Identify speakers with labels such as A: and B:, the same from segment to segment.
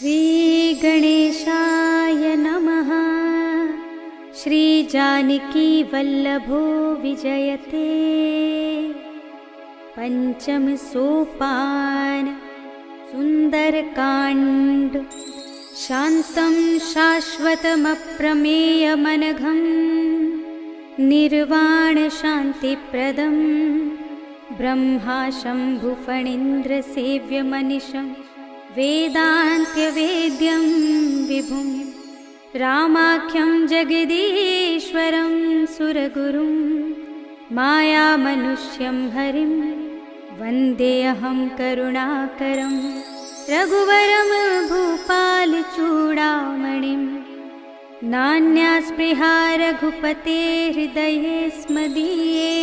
A: श्रीगणेशाय नमः। श्रीजानकीवल्लभो विजयते। पंचम सोपान सुंदरकांड। शान्तं शाश्वतमप्रमेयमनघं निर्वाणशान्तिप्रदं ब्रह्मा शम्भुफणीन्द्रसेव्यमनिशं वेदान्त्यवेद्यं विभुं रामाख्यं जगदीश्वरं सुरगुरुं मायामनुष्यं हरिं वन्देऽहं करुणाकरं रघुवरं भूपालचूडामणिं। नान्या स्पृहा रघुपते हृदये स्मदीये।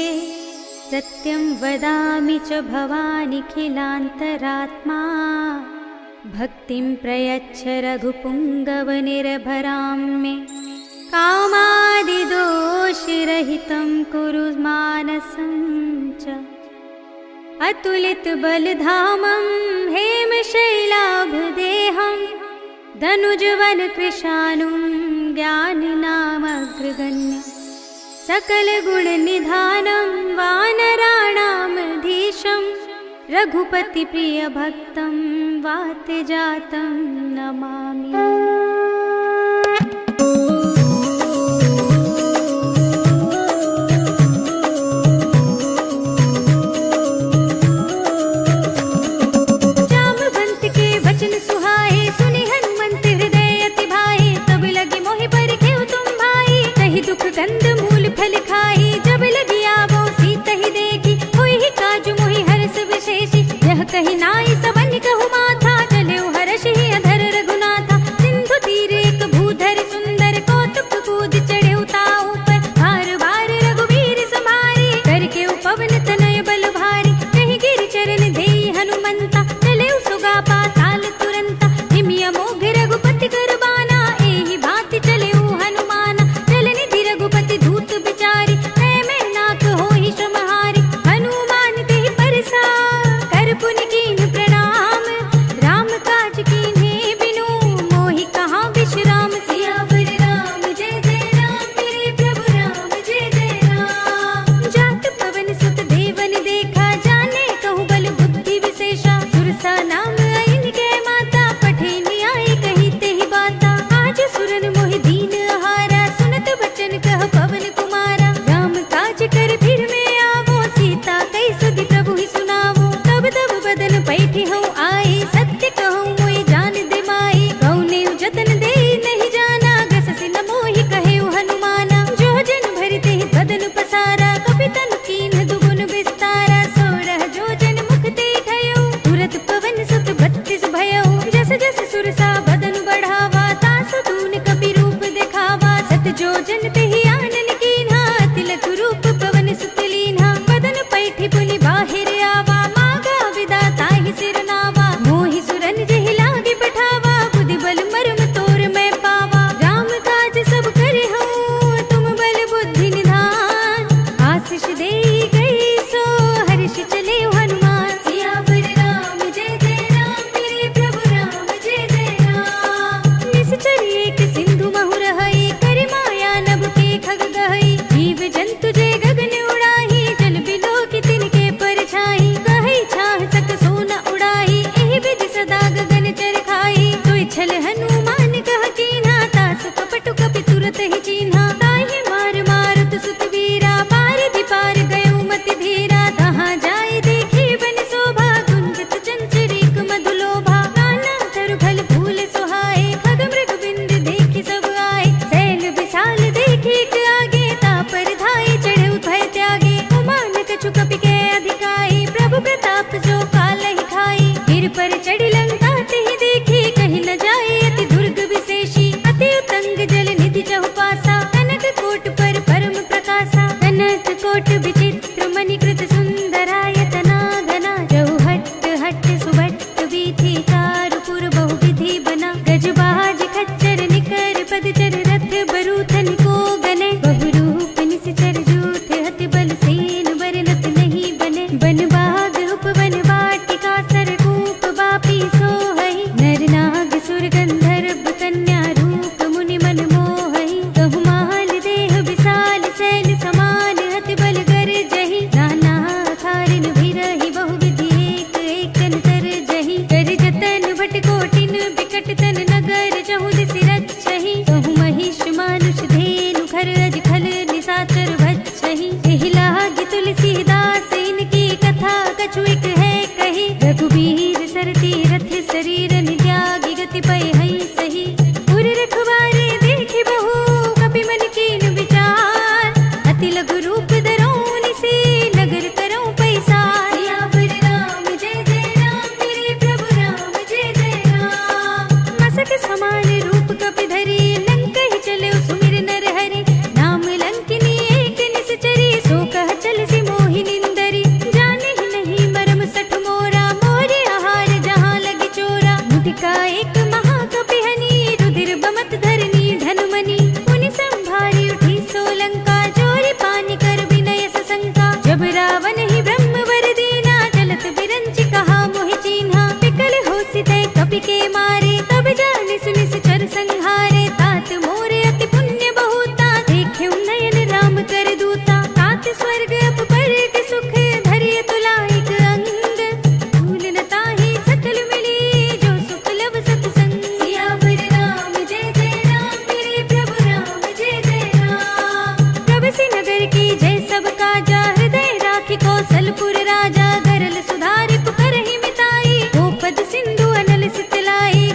A: सत्यं वदामि च भवानिखिलान्तरात्मा भक्तिं प्रयच्छ रघुपुङ्गवनिर्भरां मे। कामादिदोषरहितं कुरु मानसं च अतुलितबलधामं हेमशैलाभदेहं धनुजवनकृशानुं ज्ञानिनामग्रगण्यं सकलगुणनिधानं वानराणामधीशं रघुपतिप्रियभक्तं वातजातं नमामि। गंध मूल फल खाई जब लगी आवो सीत ही देखी होई ही काजु मोहि हरस विशेषी। यह कही नाई सबन कहु माथा चले हर्ष ही अधर रघुनाथा। सिंधु तीर एक भूधर सुंदर कौतुक कूद चढ़े ताऊ पर बार बार रघुवीर समारी करके उपवन तनय बल भारी। कहीं गिर चरण देई हनुमंता चले सुगा पाताल तुरंता। हिमिया मोघ रघुपति करबाना एहि भांति चले हनुमाना। रघुपति धूत बिचारी मैं नाक हो ही श्रमहारी। हनुमान ते परसा कर पुन कीन प्रणाम राम काज कीन्हे बिनु मोहि कहाँ विश्राम। सियावर राम जय जय राम मेरे प्रभु राम जय जय राम। जात पवन सुत देवन देखा जाने कहु बल बुद्धि विशेषा। सुरसा नाम आइन के माता पठे न्याय कही ते ही बाता। आज सुरन मोहि दीन आहारा सुनत बचन कह पवन कुमारा। राम काज कर फिर में आवो सीता कई सुधि प्रभु ही सुनावो। तब तब बदन पैठी हूँ आई सत्य कहूँ मोई जान दे माई। गौने जतन दे नहीं जाना गस सिन मोहि कहे हनुमाना। जो जन भरते ही बदन पसारा कपितन कीन दुगुन विस्तारा। 16 जो जन मुख ते ठयो तुरत पवन सुत 32 भयो। जस जस सुरसा बदन बढ़ावा तासु दून कपि रूप दिखावा। सत जो जन ते ही आनन कीन्हा तिलक रूप पवन सुत लीन्हा। बदन पैठी पुनि बाहिर आवा मागा विदा ताहि सिर नावा। मोहि सुरन जेहि लागे पठावा बुद्धि बल मर्म तोर मैं पावा। राम काज सब करे हूँ तुम बल बुद्धि निधान। आशीष दे गई सो हर्ष चले हनुमान। सियावर राम जय जय राम मेरे प्रभु राम जय जय राम। निश्चर एक सिंधु महु रहई कर माया नभ के खग गहई। जीव जंतु जे गगन उड़ाही जल बिलो की तिनके परछाई। कहई छाह सक सोना उड़ाही एहि विधि सदा गगन चर खाई। सोई छल हनुमान कह कीन्हा तासु कपटु कपि तुरत ही चीन्हा। ताहि मार मारुत सुत वीरा पार दिपार गयो मति धीरा। तहाँ जाय देखी बन शोभा गुंजत चंचरीक मधुलोभा। नाना तरु फल फूल सुहाए खग मृग बिंद देखी सब आए। सैल विशाल देखी आगे तापर धाई चढ़े भय त्यागे। उमान कछु कपि के अधिकाई प्रभु प्रताप जो काल ही खाई। गिर पर चढ़ लंका ते ही देखी कहीं न जाए अति दुर्ग विशेषी। अति उतंग जल निधि चहु पासा कनक कोट पर परम प्रकाशा। कनक कोट विचित्र मणिकृत सुंदरायतना घना। जहु हट्ट हट्ट सुभट्ट वीथि चारुपुर बहु विधि बना। गजबाज खच्चर निकर पदचर रथ बरूथन को गने। बहुरूप निश्चर जूठ हति बल सेन बरनत नहीं बने। बन बाग उपवन वाटिका सरकूप बापी पति पय हई सही पुर रखवारे देखि बहु कपि मन कीन विचार अति लघु रूप धरौनि से नगर करौं पैसार सियावर राम जय जय राम मेरे प्रभु राम जय जय राम मसक समान रूप कपि धरी लंक ही चले सुमिर नर हरि नाम लंकिनी एक निश्चरी सो कह चल सी मोहि निंदरी जाने ही नहीं मरम सठ मोरा मोरे आहार जहाँ लगी चोरा मुटिका एक महाकपि हनी रुधिर बमत धरनी धनुमनी मुनि संभारी उठी सोलंका जोरी पानी कर विनय सशंका जब रावण ही ब्रह्म वर दीना चलत बिरंच कहा मोहि चीन्हा पिकल होसि तय कपि के मारे तब जानि सुनि चर संहारे तात मोरे अति पुण्य बहुता देखे नयन राम कर दूता तात स्वर्ग अप पर के सुख धरिय तुलाइक अंग भूल न ताहि सकल मिली जो सुख लब सतसंग सियावर राम जय जय राम मेरे प्रभु राम जय जय राम प्रभु नगर की जय सब काजा हृदय राखी कौशलपुर राजा गरल सुधारि पुकर ही मिताई गोपद सिंधु अनल सितलाई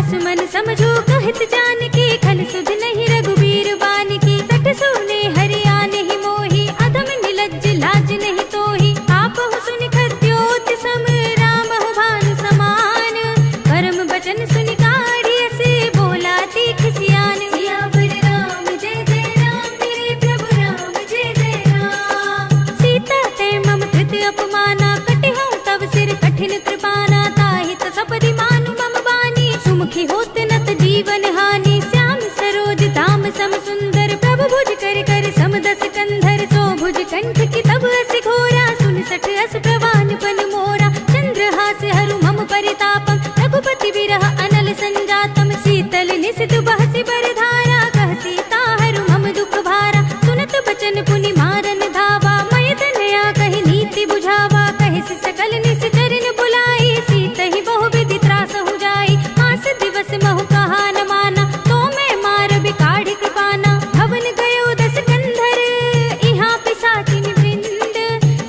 A: बस मन समझो कहत जानकी, खल सुध नहीं रघुबीर बानकी। सठ सोने हरियाण ही मोही, अधम निलज्ज लाज नहीं तोही। आपहु सुनि खद्योत सम, राम हो भानु समान। परम बचन सुनि काढ़ियस, बोला तीख सियान। सियावर राम जय जय राम, मेरे प्रभु राम जय जय राम। सीता ते मम कृत अपमाना, कटिहउँ तब सिर कठिन कृपाना। ताहि त सपदि मानु मम बानी, सुमुखी होत नत जीवन हानि। श्याम सरोज दाम सम सुंदर, प्रभु भुज कर कर सम दस कंधर। सो भुज कंठ की तब अस घोरा, सुन सठ अस प्रवान पन मोरा। चंद्रहास हरु मम परितापम, रघुपति बिरह अनल संजातम। शीतल निशित बहसि बरधारा, कह सीता हरु मम दुख भारा। सुनत बचन पुनि मारन धावा, मय तनया कहि नीति बुझावा। कहि सकल निश्चरण बुलाई, सीत ही बहु विधि त्रासहु जाई। मास दिवस महु कहा न माना, तो मैं मार बिकाढ़ कृपाना। भवन गयो दस कंधर, इहाँ पिशाचिन वृंद।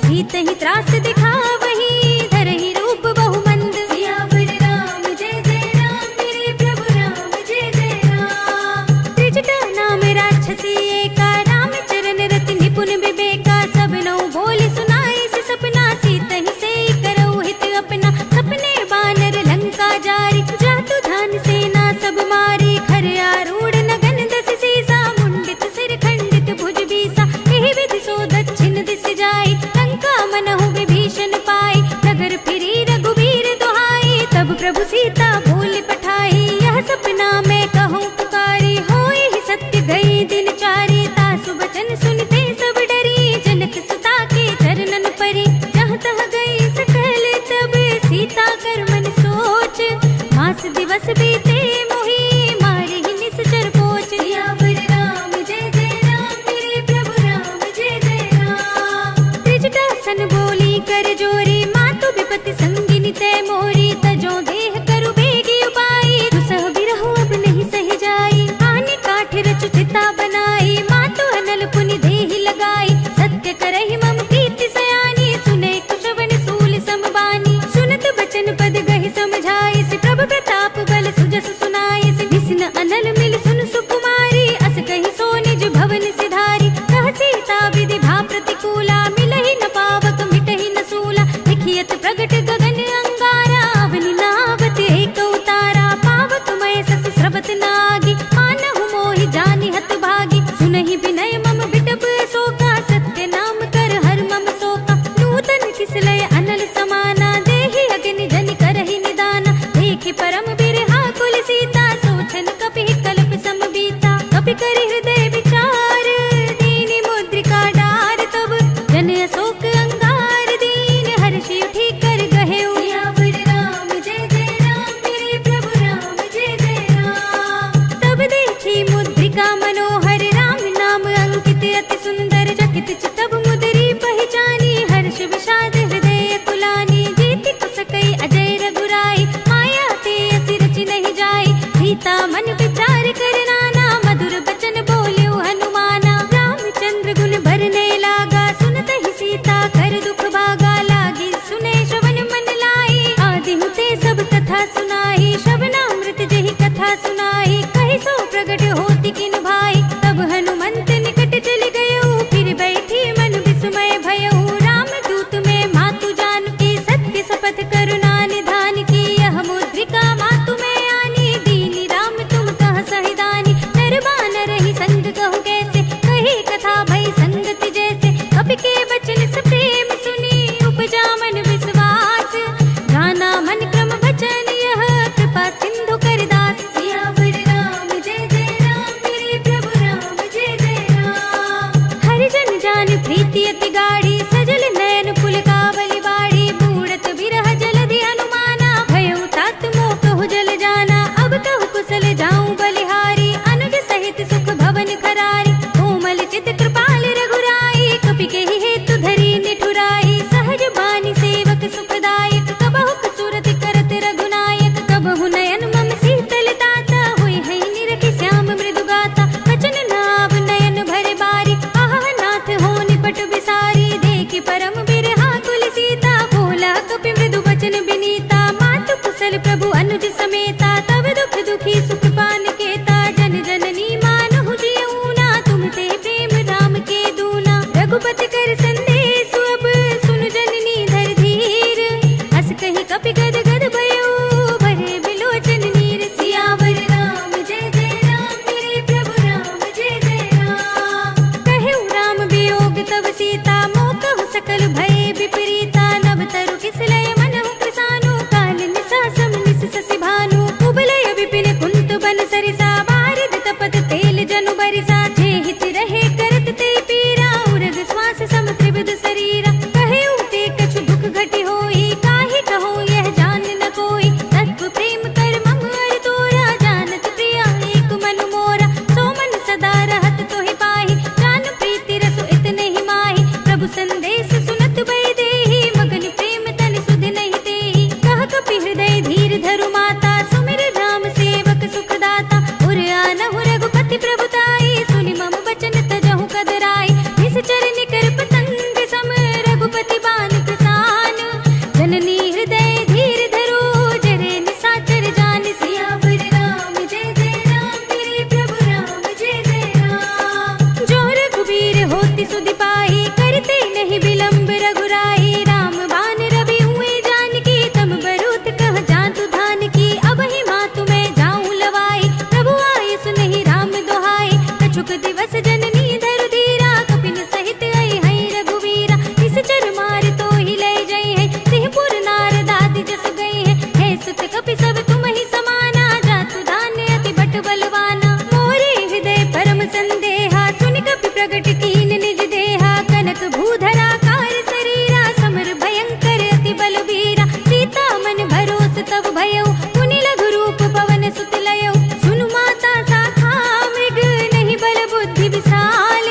A: सीत ही त्रास दिखावही, धरहि रूप बहु मंद। सियावर राम जय जय राम, मेरे प्रभु राम जय जय राम। त्रिजटा नाम राक्षसी एका, राम चरण रति निपुण विवेका। सब नौ बोले सुनाई से सपना, सीत ही से करऊ हित अपना। सपने बानर लंका जारी, जातु धान सेना सब मारी। खर आरूढ़ नगन दस सीसा, मुंडित सिर खंडित भुज बीसा। एहि विधि सो दक्षिण दिस जाई, लंका मनहु विभीषण पाई। नगर फिरी रघुबीर दुहाई, तब प्रभु सीता बोल पठाई। यह सपना मैं कहूँ पुकारी, होए ही सत्य गई दिन चारी। तासु बचन सुनते सब डरी, जनक सुता के चरणन परी। जहाँ तहाँ गई सकल तब, सीता कर मन सोच। मास दिवस बीते मोही, मारे ही निश्चर पोच। सियावर राम जय जय राम, मेरे प्रभु राम जय जय राम। त्रिजटा सन बोली कर जोरी, मातु विपति संगिनी तै मोरी। तजो देह करु बेगी उपाई, दुसह बिरहु अब नहीं सही जाई। आने काठ रचु चिता बनाई, मातु अनल पुनि देहि लगाई। सत्य करहि मम कीर्ति सयानी, सुने कुशवन सूल समबानी। सुनत बचन पद गहि समझाई, सि प्रभु प्रताप बल सुजस सुनाई। सि विष्ण अनल मिल सुन सुकुमारी, अस कहि सो निज भवन सिधारी। कह सीता विधि भा प्रतिकूला, मिलहि न पावक मिटहि न सूला। लिखियत प्रगट गगन अंगारा, अवनि नावत एक उतारा। पावक मय सस स्रवत नागी, मानहु मोहि जानि हत भागी। सुनहि विनय मम बिटप शोका, सत्य नाम कर हर मम शोका। नूतन किसलय अनल समाना, देहि अग्नि जनि करहि निदाना। देखि परम बिरहा कुल सीता, सोचन कपि कल्प सम बीता। कपि करि हृदय विचार, दीनि मुद्रिका डार। तब जन अशोक अंगार, दीन हर्षि उठि कर गहेउ। सियावर राम जय जय राम, मेरे प्रभु राम जय जय राम। तब देखी मुद्रिका मनोहर, राम नाम अंकित अति सुंदर। चकित चितब मुदरी पहचानी, हर्ष विषाद हृदय कुलानी। जीति कुसकई अजय रघुराई, माया ते असि रचि नहीं जाई। सीता मन विचार कर नाना, मधुर बचन बोल्यो हनुमाना। रामचंद्र गुण भरने लागा, सुनत ही सीता कर दुख भागा। लागी सुने श्रवण मन लाई, आदि हुते सब कथा सुनाई। श्रवणामृत जेहि कथा सुनाई, कहि सो प्रगट होति किन भाई। तब हनुमंत निकट चलि गयो, फिर बैठी मन विस्मय भयउ। राम दूत में मातु जानकी, सत्य शपथ करुणा निधान की। यह मुद्रिका मातु में आनी, दीनी राम तुम कह सहिदानी। नर बानर ही संग कहु कैसे, कही कथा भई संगति जैसे। कपि के वचन से प्रेम सुनी, उपजा मन विश्वास। जाना मन क्रम वचन यह, कृपा सिंधु कर दास। सियावर राम जय जय राम, मेरे प्रभु राम जय जय राम। हरिजन जान प्रीति अति गाढ़ी, सजल नयन पुलकावली बाड़ी। बूढ़त बिरह जलधि अनुमाना, भयउ तात मोह कहु जल जाना। अब कहु कुशल जाऊं बलिहारी, अनुज सहित सुख भवन खरारी। कोमल चित कृपाल रघुराई, कपि केहि हेतु धरी निठुराई। सहज बानी सेवक सुखदायक, कबहु सुरति करत रघुनायक। कबहु नयन मम शीतल ताता, होय है निरखि श्याम मृदु गाता। वचन नाव नयन भर बारी, आह नाथ हो निपट बिसारी। देखि परम बिरहा कुल सीता, बोला कपि मृदु वचन बिनीता। मातु कुशल प्रभु अनुज समेता, तब दुख दुख बन सरिसा बारिद तपत तेल जनु बरिसा जे हित रहे करत ते पीरा उरग श्वास सम त्रिविध शरीरा कहे उते कछु दुख घटी होई काहे कहो यह जान न कोई तत्व प्रेम कर मम अर तोरा जानत प्रिया एक मन मोरा सो मन सदा रहत तोहि पाहि जान प्रीति रसु इतने ही माहि प्रभु संदेश सुनत भय देहि मगन प्रेम तन सुध नहीं तेहि कह कपि हृदय धीर धरु माता सुमिर राम सेवक सुखदाता उर आनहु रघुपति प्रभुताई सुनि मम बचन तजहु कदराई निश्चर निकर पतंग सम रघुपति बान प्रसान जननी हृदय धीर धरो जरे निसाचर जान सियावर राम जय जय राम मेरे प्रभु राम जय जय राम जो रघुबीर होति सुधि पाहि करते नहीं विलंब रघुराई राम बान रवि हुए जानकी तम बरूत कह जातु धान की अब ही मातु मैं जाऊं लवाई प्रभु आये सुनहि राम दोहाई कछुक दिवस जननी धरु धीरा कपिन सहित आई है रघुवीरा निश्चर मार तो ही ले जई है सिंहपुर नारद आदि जस गई है सुत कपि सब तुम ही समाना जातु धान्य अति बट बलवाना मोरे हृदय परम संदेहा सुनि कपि प्रगट कीन निज देहा कनक भूधरा कार शरीरा समर भयंकर अति बलवीरा सीता मन भरोस तब भयउ पुनि लघु रूप पवन सुत लयउ सुनु माता साखा मृग नहीं बल बुद्धि विशाल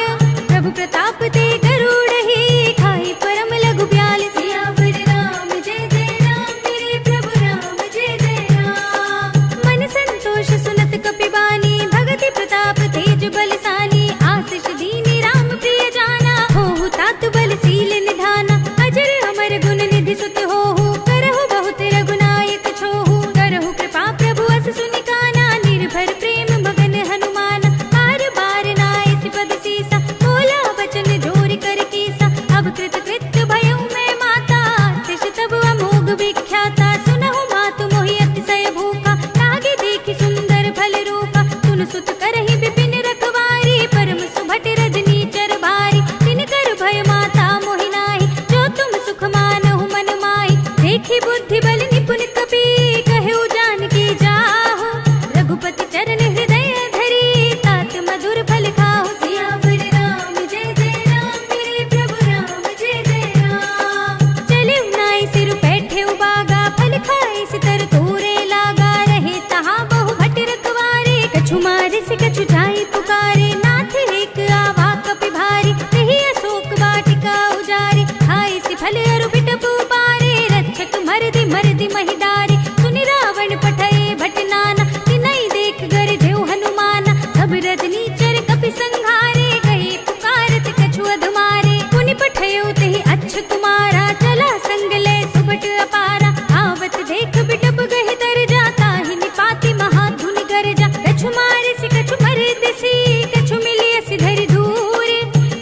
A: प्रभु प्रताप ते गरुड़हि खाई परम लघु ब्याल सियावर राम जय जय राम मेरे प्रभु राम जय जय राम मन संतोष सुनत कपि बानी भगति प्रताप तेज बलसानी आशीष दीनी राम प्रिय जाना होहु तात बलशील निधाना अजर अमर गुण निधि सुत होहु करहु बहुत रघुनायक छोहु करहु कृपा प्रभु अस सुनि काना निर्भर प्रेम मगन हनुमान बार बार नाय सिपद सीसा बोला बचन जोरि कर कीसा अब कृत कृत्य भयउ मैं माता तिश तब अमोघ विख्याता सुनहु मातु मोहि अतिशय भूखा लागे देखि सुंदर फल रूपा सुन सुत करहि विपिन रखवारी परम सुभट रजनी चर भारी तिन कर भय माता मोहि नाहि जो तुम सुख मानहु मन माहि देखि बुद्धि बल निपुण कपि कहु जानकी जाहु रघुपति चरण हृदय धरी तात मधुर फल खाहु सियावर राम जय जय राम मेरे प्रभु राम जय जय राम चले नाई सिर बैठे बागा फल खाए सितर तोरे लागा रहे तहाँ बहु भट रखवारे कछु मारे से कछु जाई पुकारे नाथ एक आवा कपि भारी कही अशोक वाटिका उजारे खाए से फल अरु बिटप पारे रक्षक मरदि महिदारे सुनि रावण पठए भट नाना तिनहि देख गर जेउ हनुमाना सब रजनी चर कपि संघारे गए पुकारत कछु अधमारे पुनि पठयो तेहि अच्छ कुमारा चला संग ले सुबट अपारा आवत देख बिटप गहि दर जाता ही निपाति महाधुनि गरजा कछु मारे से कछु मरद सी कछु मिलिय सिधरि दूर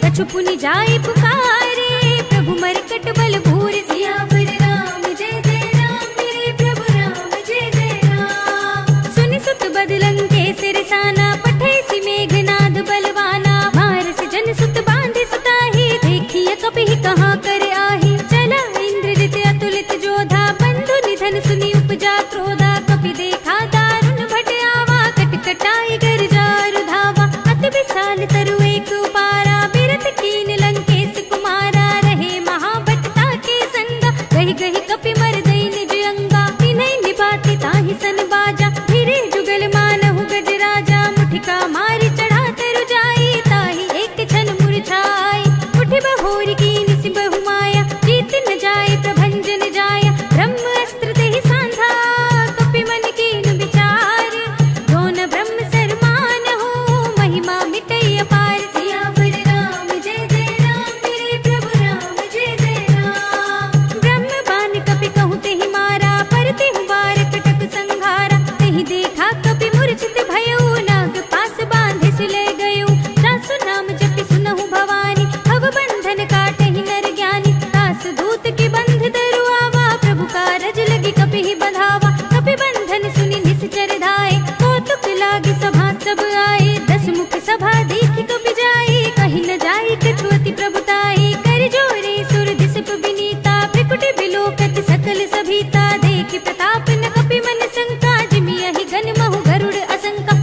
A: कछु पुनि जाय पुकारे प्रभु मरकट बल भूर सियावर राम जय जय राम मेरे प्रभु राम जय जय राम सुनि सुत बदलंग के सिरसाना पठे सि मेघनाद बलवाना मारस जन सुत बांधे सुताही देखिए कपि कहाँ कर आही चला इंद्रजित अतुलित जोधा बंधु निधन सुनि उपजा क्रोधा कपि देखा दारुण भट आवा कटकटाई गर जारु धावा अति विशाल तरु एक उपारा बिरत कीन लंकेश कुमारा रहे महाभटता के संगा गहि गहि कपि मर दई निज अंगा तिन्हि निभाति ताहि सन बाजा धीरे जुगल मानहु गज राजा मुठिका मारि चढ़ा तरु जाई ताहि एक क्षण मुरझाई उठि बहोरी कीनि सि बहु माया जीत न जाय प्रभंजन जाया ब्रह्म अस्त्र तेहि सांधा कपि मन कीन विचार दोन ब्रह्म सरमान हो महिमा मिटई अपार सियावर राम जय जय राम मेरे प्रभु राम जय जय राम ब्रह्म बान कपि कहु तेहि मारा पर तेहु बार कटक संघारा तेहि देखा कपि मूर्छित भयउ नाग पास बांधे से ले गयउ सासु नाम जपि सुनहु भवानी भव बंधन काटहि नर ज्ञानी दास दूत की बंध दरु आवा प्रभु कारज लगी कपि ही बंधावा कपि बंधन सुनि निश्चर धाय कौतुक लागी सभा सब आए दस मुख सभा देखि कपि जाई कहि न जाई कछु अति प्रभुताई कर जोरे सुर दिसप विनीता त्रिकुट बिलोकत सकल सभीता देखि प्रताप न कपि मन शंका जिमियहि गन महु गरुड़ असंका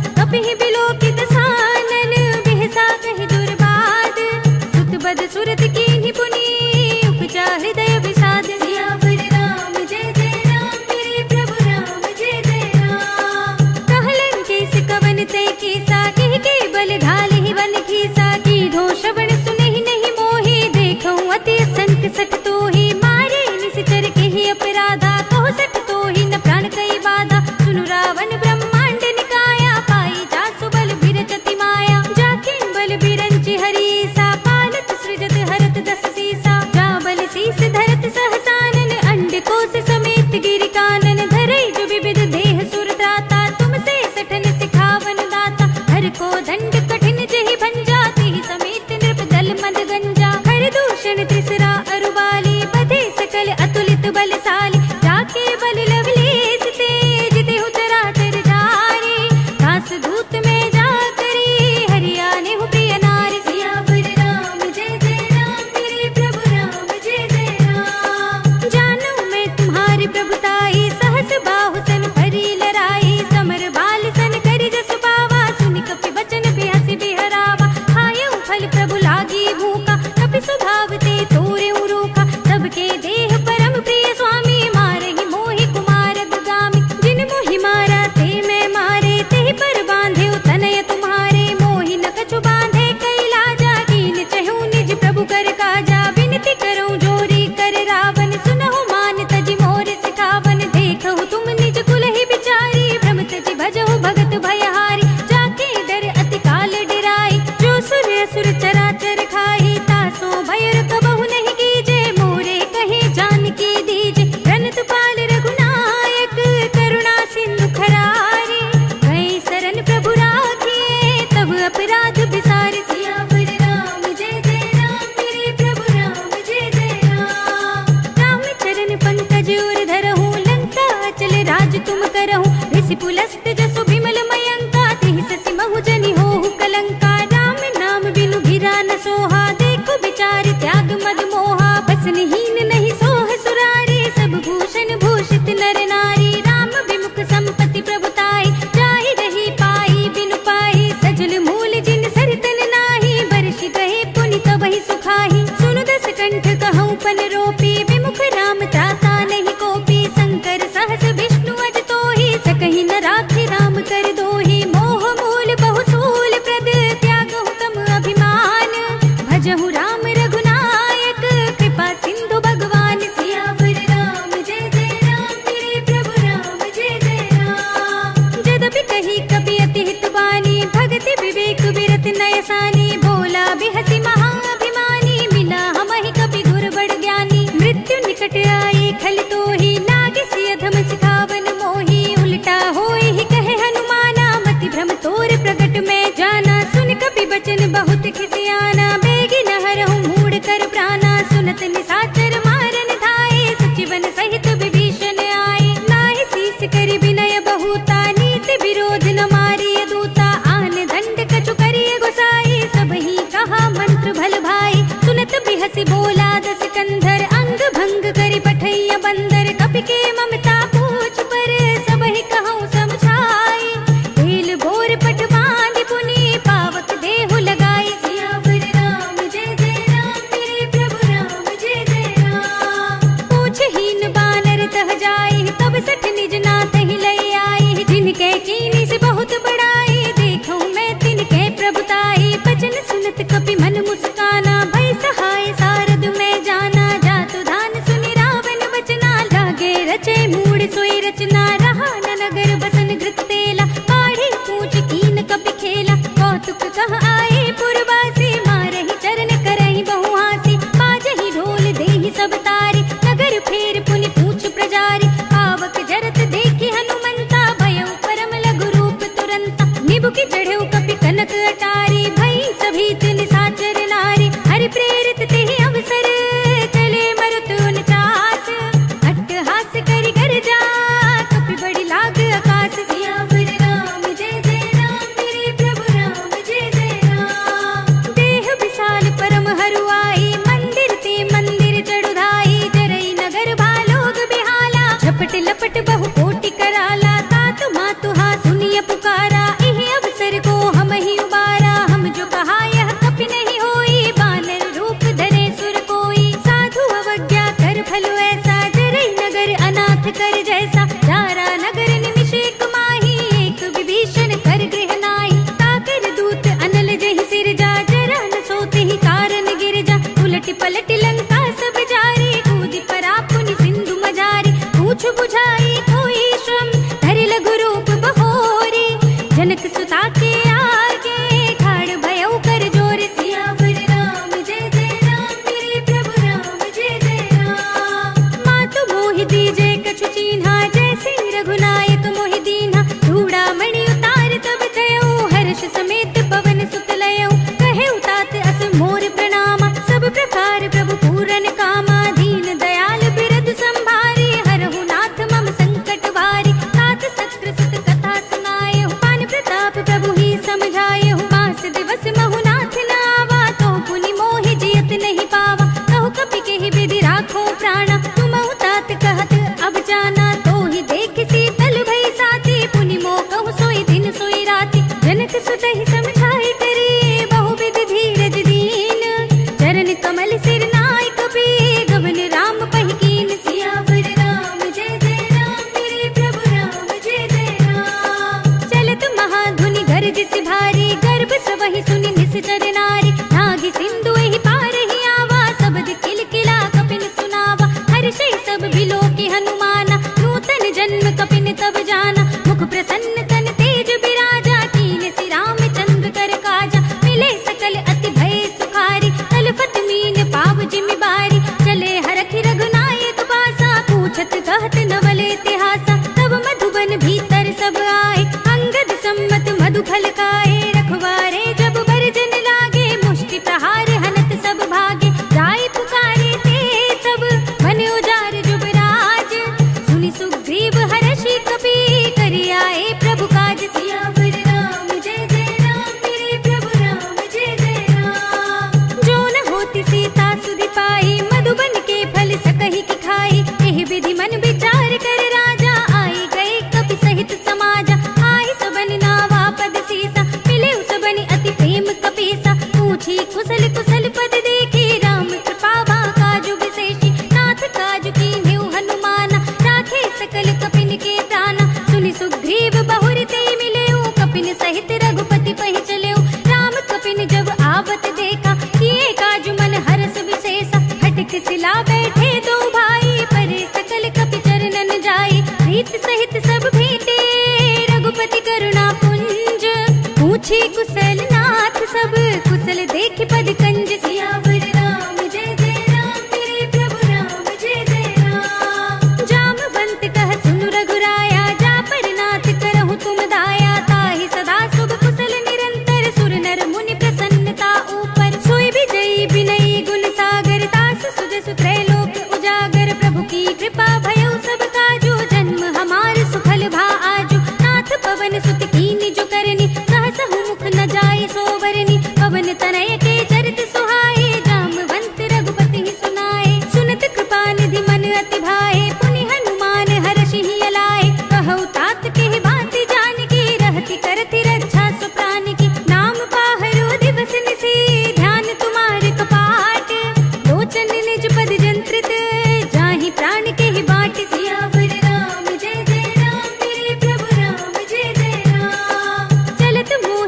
A: बहुत खिसियाना, बेगी नहरहु मूड कर प्राणा, सुनत निशाचर मारन धाये, सचिवन सहित विभीषण आए, नाहि शीस करि विनय बहुता, नीति विरोध न मारिय दूता, आन दंड कछु करिय गोसाई, सबहि कहा मंत्र भल भाई, सुनत बिहसि बोला दस कंधर, अंग भंग करि पठैया बंदर, कपि के ममता पूछ पर, सबहि कहूँ समझाई, ढील बोर पट बांधि पुनि, पावक देहु लगाई, सियावर राम जय जय राम, मेरे प्रभु राम जय जय राम। पूछहीन बानर तह जाई, तब सठ निज नाथ ही लई आई, जिनके कीनी से बहुत बड़ाई, देखूं मैं तिनके प्रभुताई, बचन सुनत कपि मन मुस्काना, भय सहाय सारद में जाना, जातु धान सुनि रावण बचना, लागे रचे मूड सोई रचना, रहा न नगर बसन घृत तेला, काढ़ी पूछ कीन कपि खेला, कौतुक कह आए पुरवासी, मारहि चरण करहि बहु हासी, बाजहि ढोल देहि सब तारी, नगर फेर पुनि पूछ प्रजारी, पावक जरत देखि हनुमंता, भयउ परम लघु रूप तुरंता, निबुकि चढ़ेउ कपि कनक अटारी, भई सभीत निशाचर नारी, हरि प्रेरित तेहि अवसर, चले मरुत उनचास, अट्टहास करि गर्जा, कपि बड़ी लाग आकाश, सियावर राम जय जय राम, मेरे प्रभु राम जय जय राम। देह विशाल परम हरुआई, मंदिर ते मंदिर चढ़ुधाई, जरई नगर भालोग बिहाला, झपट लपट बहु कोटि कराला, तात मातु हा सुनिय पुकारा, इहि अवसर को हम ही उबारा, हम जो कहा यह कपि नहीं होई, बानर रूप धरे सुर कोई, साधु अवज्ञा कर फल ऐसा, जरई नगर अनाथ कर जैसा, जारा नगर निमिष एक माही, एक विभीषण कर गृह नाई, ताकर दूत अनल जहि सिर जा, जरा न सोते ही कारण गिर जा, उलट पलट लंका सब जारी, कूदि परा पुनि सिंधु मजारी, पूछ बुझाई कोई श्रम, धरि लघु रूप बहोरी, जनक सुता के आगे, ठाड़ भयउ कर जोर, सियावर राम जय जय राम, मेरे प्रभु राम जय जय राम। मातु मोहि दीजे कछु चीन्हा, जैसे रघुनायक मोहि दीन्हा, चूड़ामणि उतार तब थयउ, हर्ष समेत पवन सुत लयउ, कहेउ तात अस मोर प्रणामा, सब प्रकार प्रभु पूरन कामा, दीन दयाल बिरधु संभारी, हरहु नाथ मम संकट भारी, तात सत्र सुत कथा सुनाएहु, पान प्रताप प्रभु ही समझाएहु, मास दिवस महु नाथ न आवा, तो पुनि मोहि जियत नहीं पावा, कहु कपि केहि विधि राखो प्राणा, तुमहु तात कहत अब जाना, तो ही देख शीतल भई साथी, पुनि मोह कहु सोई दिन सोई राति, जनक सुत ही समझाई करी, बहु विधि धीरज दीन, चरण कमल सिर नाय कपि, गवन राम पहि कीन, सियावर राम जय जय राम, मेरे प्रभु राम जय जय राम। चलत महाधुनि गरज भारी, गर्भ सबहि सुनि निश्चर नारी, नागी सिंधु एहि पार ही आवा, सबद किलकिला कपिन सुनावा, हर्षै सब बिलोकि हनुमाना, नूतन जन्म कपिन तब जाना, मुख प्रसन्न तन तेज बिराजा, कीन सि रामचंद्र कर काजा, मिले सकल अति भय सुखारी, तलफत मीन पाव जिमि बारी, चले हरखि रघुनायक पासा, पूछत कहत नवल इतिहासा, तब मधुबन भीतर सब आए, अंगद सम्मत मधु फल खाए, रखवारे जब बरजन लागे, मुष्टि प्रहार हनत सब भागे, जाय पुकारे ते सब, मन उजार जुबराज, सुनि सुग्रीव हर्षि कपि, करि आए प्रभु काज, सियावर राम जय जय राम, मेरे प्रभु राम जय जय राम। जो न होती सीता सुधि पाई, मधुबन के फल सकहि की खाई, एहि विधि मन विचार कर राजा, आई गए कपि सहित समाजा, आई सबन नावा पद सीसा, मिले सबनि अति प्रेम कपीसा, पूछी कुशल कुशल पद देखी, राम कृपा बा काजु विशेषी, नाथ काजु कीन्हेउ हनुमाना, राखे सकल कपिन के प्राणा, सुनि सुग्रीव बहुर ते मिलेउ, कपिन सहित रघुपति पहि चलेउ, राम कपिन जब आवत देखा, किए काजु मन हरस विशेषा, हटक सिला बैठे दो भाई, परे सकल कपि चरणन जाई, प्रीत सहित सब भेंटे, रघुपति करुणा पुंज, पूछी कुशल नाथ सब, कुशल देख पद कंज, सियावर राम जय जय राम, मेरे प्रभु राम जय जय राम। जामवंत कह सुनु रघुराया, जा पर नाथ करहु तुम दाया, ताहि सदा शुभ कुशल निरंतर, सुर नर मुनि प्रसन्नता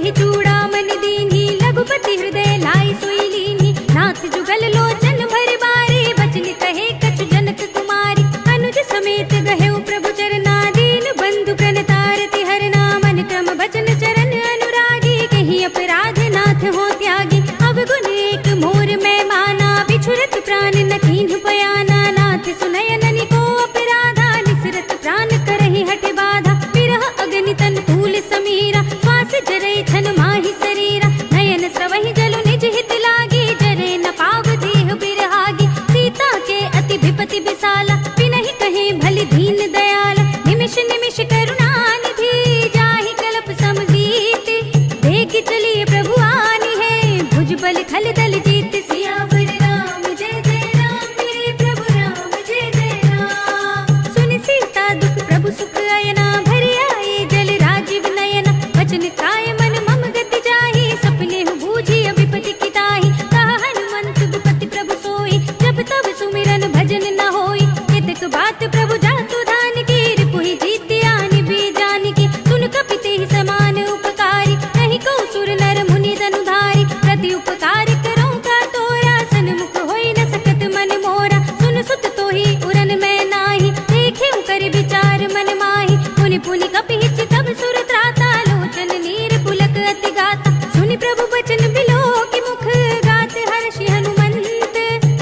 A: ही चूड़ामणि दीन्ही, लघुपति हृदय लाई सोई लीन्ही। नाथ जुगल लोचन भर बारे, बचन कहे कछु जनक कुमारी। अनुज समेत गहे प्रभु चरना, दीन बंधु प्रणतारति हरना। मन क्रम बचन चरण अनुरागी, कहीं अपराध नाथ हो त्यागी। अवगुण एक मोर मैं माना, बिछुरत प्राण न कीन्ह पयाना। नाथ सुनयन को अपराधा, निसरत प्राण करहि हठ बाधा। विरह अगनितन तूल समीरा, श्वास जरे छन माहि शरीरा। नयन स्रवहि जलु निज हित लागी, जरे न पाव देह बिरहागी। सीता के अति विपति विसाला, बिनहि कहे भली दीन दयाला। निमिष निमिष करुणा निधि, जाहि कल्प समजीति। देख चलिए प्रभु आनी है, भुज बल खल दल जीत। सियावर राम जय जय राम, मेरे प्रभु राम जय जय राम। सुन सीता दुख प्रभु सुख अयना, भरि आए जल राजीव नयना। वचन काय मन मम गति जाहि, सपने हु बूझी विपति किताहि। कहा हनुमंत विपति प्रभु सोई, जब तब सुमिरन भजन न होई। केतक बात प्रभु जातु धान की, रिपुहि जीति आनि भी जानिकी। सुन कपिते ही समान उपकारी, नहीं को सुर नर मुनि धनुधारी। प्रति उपकार करो का तोरा, सन्मुख होई न सकत मन मोरा। सुन सुत तोहि उरन मैं नाही, देखे कर विचार मन माही। पुनि पुनि कपि तब सुर त्राता, लोचन नीर पुलक अति गाता। सुनि प्रभु बचन बिलो की मुख, गात हर्षि हनुमंत।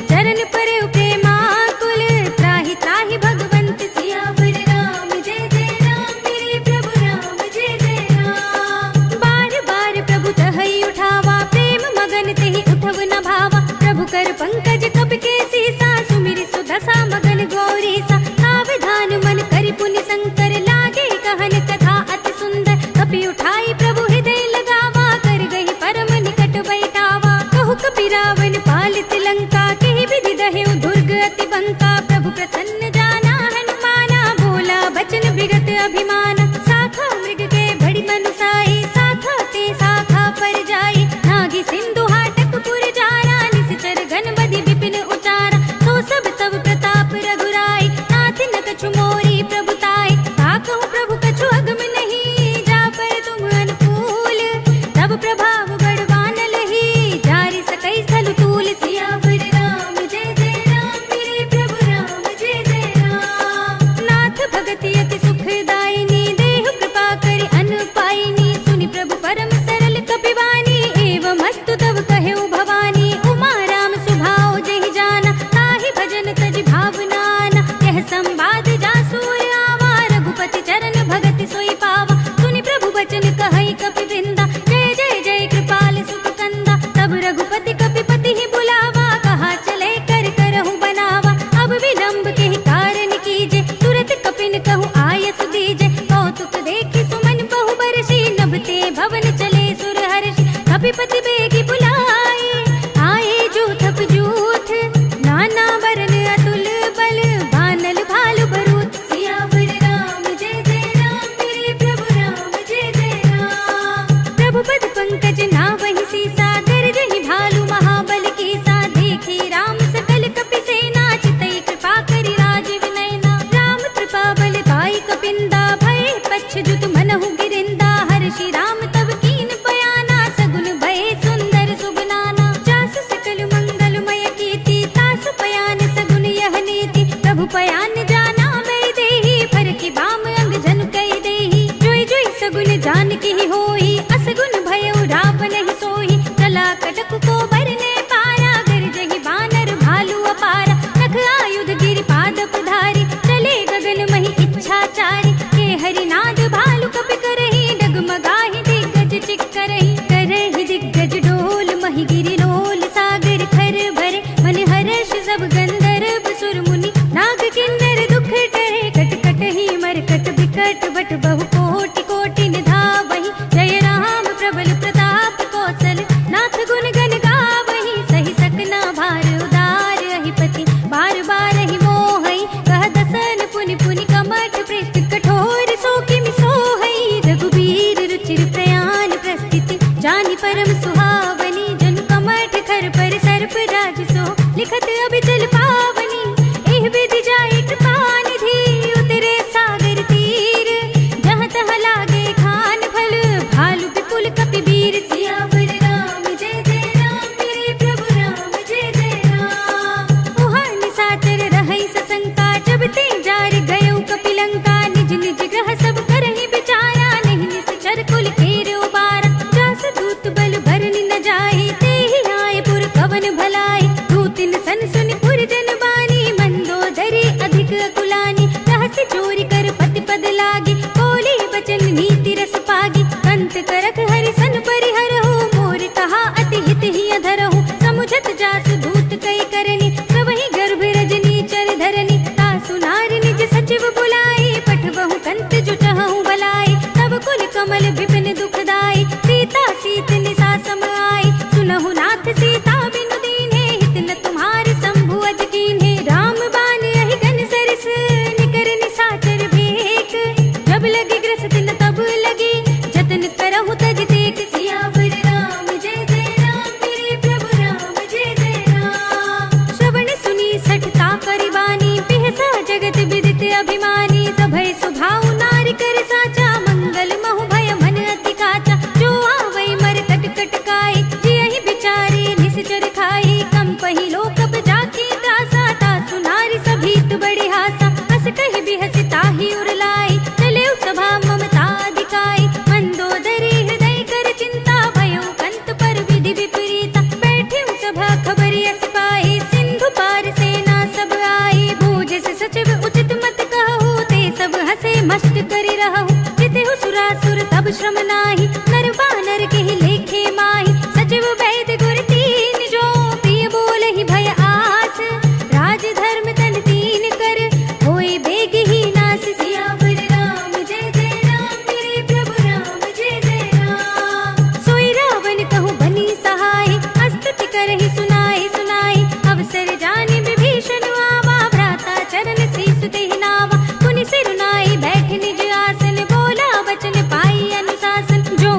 A: चरण पर प्रेमाकुल, त्राहि त्राहि भगवंत। सियावर राम जय जय राम, मेरे प्रभु राम जय जय राम। बार बार प्रभु तहई उठावा, प्रेम मगन तेहि उठव न भावा। प्रभु कर पंकज कपि के सीसा, सुमिरि सुदशा मगन गौरीसा। सावधान मन करि पुनि शंकर, लागे कहन कथा अति सुंदर। कपि उठाई प्रभु हृदय लगावा, कर गही परम निकट बैठावा। कहु कपि रावण पालित लंका, केहि विधि दहेउ दुर्ग अति बंका। प्रभु प्रसन्न जाना हनुमाना, बोला बचन विगत अभिमाना। शाखा मृग के बड़ी मनुसाई, शाखा ते शाखा पर जाई। नागी सिंधु हाटक पुर जारा, निश्चर गण बधि विपिन उचारा। तो सब तब प्रताप रघुराई, नाथ न कछु मोरी प्रभुताई। ताकहु प्रभु कछु अगम नहीं, जा पर तुम अनुकूल। तब प्रभाव बड़वान लही, जारि सकई स्थल तूल। सियावर राम जय जय राम, मेरे प्रभु राम जय जय राम। नाथ भगति अति सुखदायिनी, देहु कृपा करि अन पाइनी। सुनि प्रभु परम सरल कपिवानी, एवं अस्तु तब कहेउ भवानी। उमा राम सुभाव जहि जाना, ताहि भजन तज भावनाना। यह संवाद जासूर आवा, रघुपति चरण भगति सोई पावा। सुनि प्रभु बचन कहई कपि वृंदा, जय जय जय कृपाल सुख कंदा। तब रघुपति कपिपति ही बुलावा, कहा चले कर करहु बनावा। अब विलंब के ही कारण कीजे, तुरत कपिन कहु आयस दीजे। कौतुक देखि सुमन बहु बरसी, नभते भवन चले सुर हर्षि। कपिपति बेगी बुलाए, आए जूथ जूथ। नाना वरन अतुल बल, बानल भालु भरूत। सियावर राम जय जय राम, मेरे प्रभु राम जय जय राम। प्रभु पद पंकज नावहि सीसा, गरजहि भालु महाबल कीसा। देखी राम सकल कपि सेना, चितई कृपा करि राजीव नयना। राम कृपा बल पाई कपिंदा, भय पच्छ जुत मनहु गिरिंदा। हर्षि राम तब कीन पयाना, सगुन भय सुंदर सुबनाना। जासु सकल मंगलमय कीर्ति, तासु पयान सगुन यह नीति। प्रभु पयान जाना मैं देही, फर की बाम अंग जन कई देही। जोई जोई सगुन जान की होई, असगुन भयउ रावण ही सोही। चला कटक को बरने पारा, गरजहि बानर भालु अपारा। नख आयुध गिरि पाद पधारी, चले गगन महि इच्छाचारी। के हरिनाद भालु कपि करहि, डगमगाहि दिग्गज चिक्करहि। करहि दिग्गज डोल, महि गिरि लोल। सागर खर भरे, मन हर्ष सब गंधर्व सुर मुनि। नाग किन्नर दुख टरे, कट कट ही मरकट बिकट बट बहु कोटि कोटि निधावहि। जय राम प्रबल प्रताप कौशल, नाथ गुण गण गावहि। सहि सकना भार उदार, अहिपति बार बार ही मोहई। कह दसन पुनि पुनि कमठ पृष्ठ, कठोर सो किमि सोहई। रघुबीर रुचिर प्रयाण प्रस्थिति, जानि परम सुहावनी। जन कमठ खर पर सर्प राज सो, लिखत अभिचल पावनी। एह विधि जाय कृपा निधि, उतरे सागर तीर। जहाँ तहाँ लागे खान फल, भालु विपुल कपि बीर।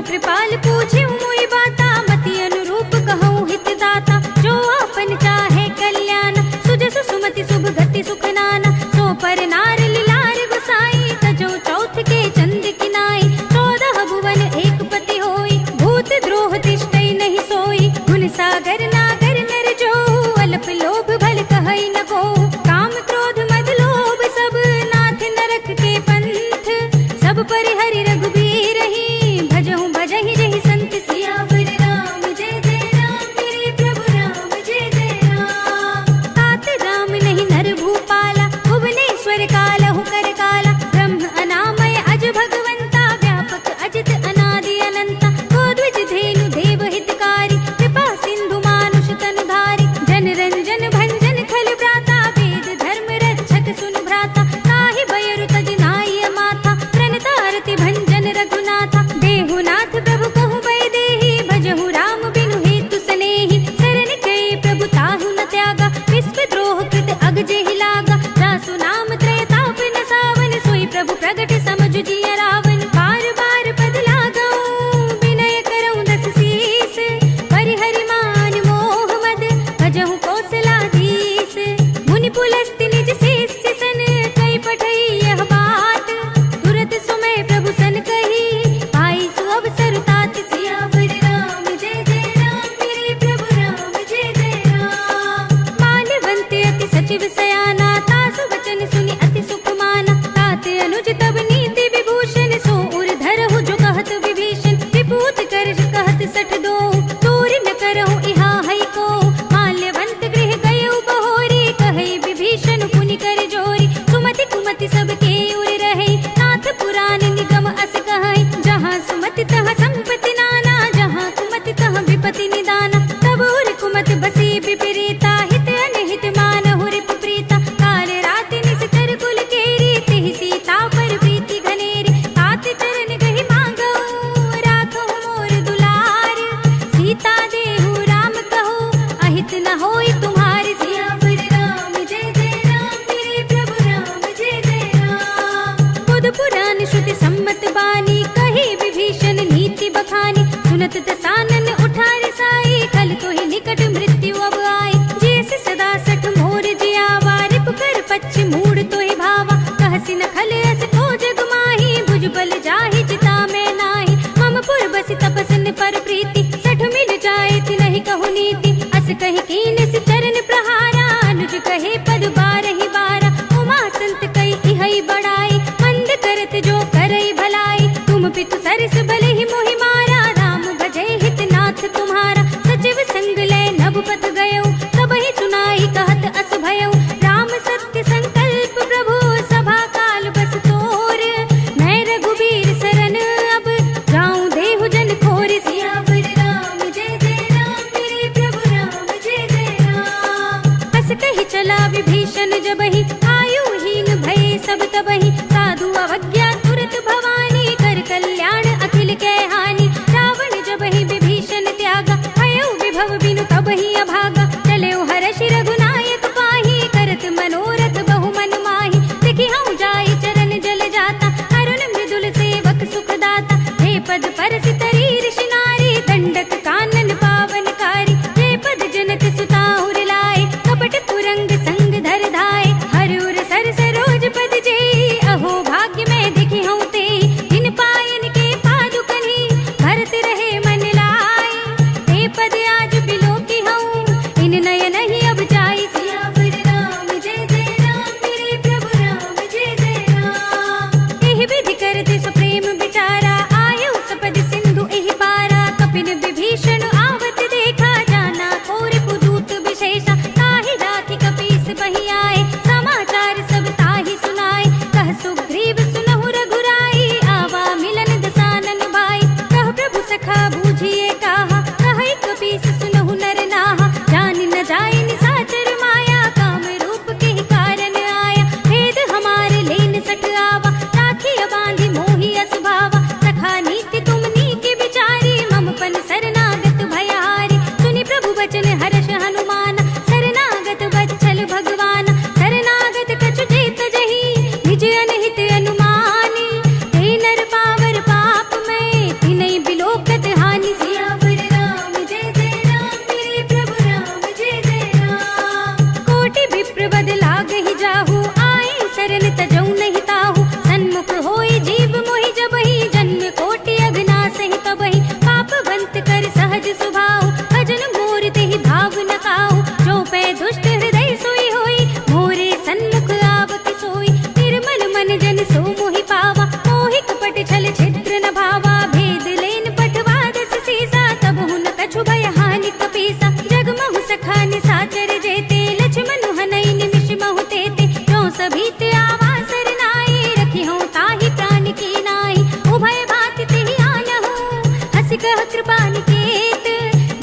A: कृपाल पूछे मोई बाता, मति अनुरूप कहूँ हित दाता। जो आपन चाहे कल्याण, सुजस सुमति शुभ गति सुख नाना। सो पर नार लिलार गुसाई, तजो चौथ के चंद किनाई। 14 भुवन एक पति होई, भूत द्रोह तिष्ठई नहीं सोई। गुण सागर नागर नर जो, अल्प लोभ भल कहई न को। काम क्रोध मद लोभ सब, नाथ नरक के पंथ। सब परिहरि रघुबीर ही, भजहु भजहि जहि संत। सियावर राम जय जय राम, मेरे प्रभु राम जय जय राम। तात राम नहीं नर भूपाला, भुवनेश्वर कालहु कर काला। ब्रह्म अनामय अज भगवंता, व्यापक अजित अनादि अनंता। गोद्विज धेनु देव हितकारी, कृपा सिंधु मानुष तनुधारी। जन रंजन भंजन खल भ्राता, वेद धर्म रक्षक सुन भ्राता। ताहि बयरु तज नाय माथा, प्रणतारति भंजन रघुनाथा। देहुनाथ प्रभु कहु बै देहि, भजहु राम बिनु हेतु सनेहि। शरण गए प्रभु ताहु न त्यागा, विश्व द्रोह कृत अग जेहि लागा। जासु नाम त्रय ताप न सावन, सोई प्रभु प्रगट समझु जिय रावण। बार बार पद लागऊं, विनय करऊं दस शीस। परिहरि मान मोह मद, भजहु कौशलाधीश। मुनि पुलस्त्य निज शिष्य सन, कई पठई यह बात। तुरत सुमय प्रभु सन कही, पाई सु अवसर तात। सियावर राम जय जय राम, मेरे प्रभु राम जय जय राम। माल्यवंत अति सचिव सयाना, तासु वचन सुनि अति सुख माना। तात अनुज तब नीति विभूषण, सो उर धरहु जो कहत विभीषण। विभूत कर कहत सठ दो, दूर न करहु इहा है को। माल्यवंत गृह गयउ बहोरी, कहई विभीषण पुनि कर जोरी। सुमति कुमति सब के उर रहे, नाथ पुराण निगम अस कहई। जहाँ सुमति तहाँ संपत्ति नाना, जहाँ कुमति तहाँ विपत्ति निदाना। तब उर कुमति बसी विपरीता, हित अनहित मानहु रिपु प्रीता। काल राति निस्तर कुल केरी, तिहि सीता पर प्रीति घनेरी। तात चरण गहि मांगऊ, राखहु मोर दुलार। सीता देहु राम कहू, अहित न होई तुम्हारे। सियावर राम जय जय राम, मेरे प्रभु राम जय जय राम। बुध पुराण श्रुति सम्मत बानी, कही विभीषण नीति बखानी। सुनत दसानन उठारे साई, कल तो ही निकट मृत्यु अब आई। जैसे सदा सठ मोर जियावा, रिपु कर पच्छ मूड तो ही भावा। कहसी न खल अस को जग माही, भुज बल जाहि जिता मैं नाही। मम पुर बसि तपसन पर प्रीति, सठ मिल जाए थी नहीं कहु नीति। अस कहि कीन सि चरण प्रहारा, अनुज कहे पद बारहि बारा। उमा संत कई इहै बड़ाई, मंद करत जो करई भलाई। तुम पितु सरस भले ही मोहि मारा, राम भजै हित नाथ तुम्हारा। सचिव संग लय नभ पथ गयौ, तबहि सुनाई कहत अस भयौ। राम सत्य संकल्प प्रभु, सभा काल बस तोर। मैं रघुबीर सरन अब, जाऊं देहु जन खोर। सियावर अनिकेत।